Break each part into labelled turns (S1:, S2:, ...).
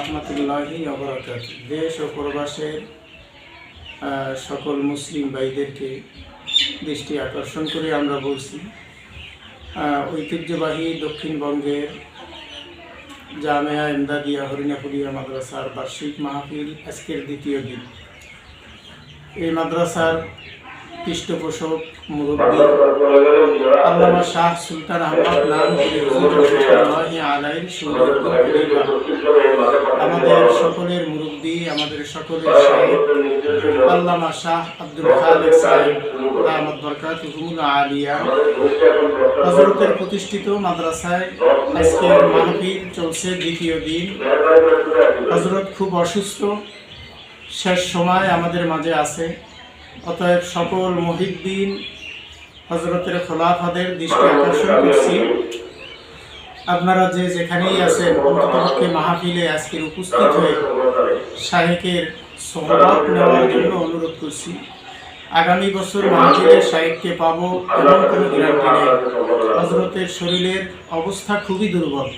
S1: রহমতুল্লাহি ওয়া বারাকাতুহু। দেশ ও প্রবাসের সকল মুসলিম ভাইদেরকে দৃষ্টি আকর্ষণ করে আমরা বলছি, ঐতিহ্যবাহী দক্ষিণবঙ্গের জামেয়া ইমদাদিয়া হরিণাপুরিয়া মাদ্রাসার বার্ষিক মাহফিল আজকের দ্বিতীয় দিন। এই মাদ্রাসার পৃষ্ঠপোষক মুরব্বী আল্লামা শাহ সুলতান আহমদ নানুপুরি রহমতুল্লাহি আলাইহির সুযোগ্য খলিফা, আমাদের সকলের মুরব্বী, আমাদের সকলের শাইখ আল্লামা শাহ আব্দুল খালেক সাহেব দামাত বরকাতুহুল আলিয়া হযরতের প্রতিষ্ঠিত মাদ্রাসায় আজকের মাহফিল চলছে দ্বিতীয় দিন। হযরত খুব অসুস্থ, শেষ সময় আমাদের মাঝে আছে। অতএব সকল মুহিদ্দিন হযরতের খোলাফাদের দৃষ্টি আকর্ষণ করছি, আপনারা যে যেখানেই আছেন অন্ততপক্ষে মাহফিলে আজকের উপস্থিত হয়ে শাইখের সোহবত নেওয়ার জন্য অনুরোধ করছি। আগামী বছর মাহফিলে শাইখকে পাবো এমন কোনো গ্যারান্টি নেই। হযরতের শরীরের অবস্থা খুবই দুর্বল,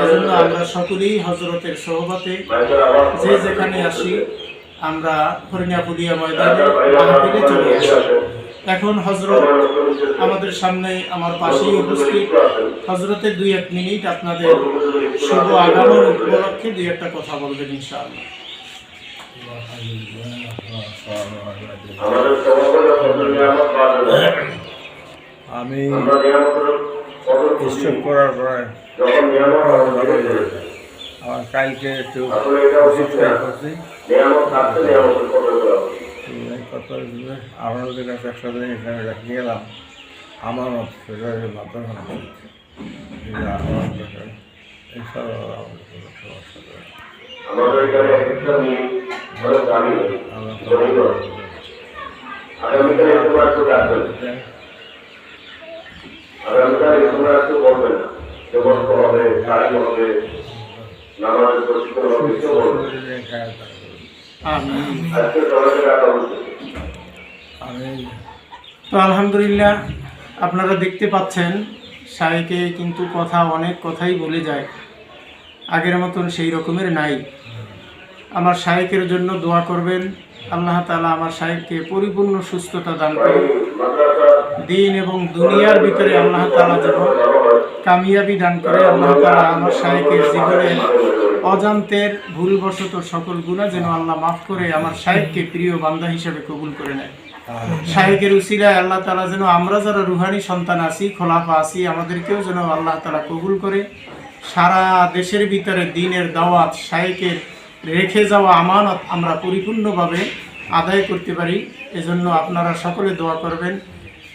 S1: এজন্য আমরা সকলেই হযরতের সোহবতে যে যেখানে আসি আমরা হরিণাপুরিয়া ময়দানে মাহফিলে চলে আসি। এখন হযরত আমাদের সামনে আমার পাশেই উপস্থিত। হযরতের 2-1 মিনিট আপনাদের শুভ আগমন উপলক্ষে 2-1টা কথা বলবেন ইনশাআল্লাহ।
S2: আমি স্ট্রোক করার পরে আমার কালকে একটু করছি, আপনাদের কাছে একসাথে এখানে রেখে গেলাম। আমার মাধ্যমে
S1: তো আলহামদুলিল্লাহ, আপনারা দেখতে পাচ্ছেন শাইখে কিন্তু অনেক কথাই বলে যায়, আগের মতন সেই রকমের নাই। আমার শাইখের জন্য দোয়া করবেন, আল্লাহ তাআলা আমার শাইখকে পরিপূর্ণ সুস্থতা দান করেন, দিন এবং দুনিয়ার ভিতরে আল্লাহ তাআলা যেন কামিয়াবি দান করে। আল্লাহ তাআলা আমার শাইখের জীবনের অজান্তের ভুলবশত সকল গুনাহ যেন আল্লাহ মাফ করে আমার শাইখকে প্রিয় বান্দা হিসেবে কবুল করে নেয়। শাইখের উসিলায় আল্লাহ তাআলা যেন আমরা যারা রুহানি সন্তান আছি, খোলাফা আছি, আমাদেরকেও যেন আল্লাহ তাআলা কবুল করে সারা দেশের ভিতরে দ্বীনের দাওয়াত, শাইখের রেখে যাওয়া আমানত আমরা পরিপূর্ণভাবে আদায় করতে পারি। এজন্য আপনারা সকলে দোয়া করবেন,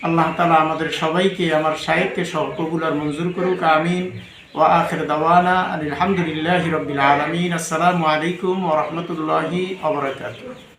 S1: আল্লাহ তাআলা আমাদের সবাইকে আমার শাইখকে সহ কবুল আর মঞ্জুর করুক, আমিন। ওয়া আখির দাওয়ানা আলহামদুলিল্লাহি রাব্বিল আলামিন। আসসালামু আলাইকুম ওয়া রাহমাতুল্লাহি ওয়া বারাকাতুহু।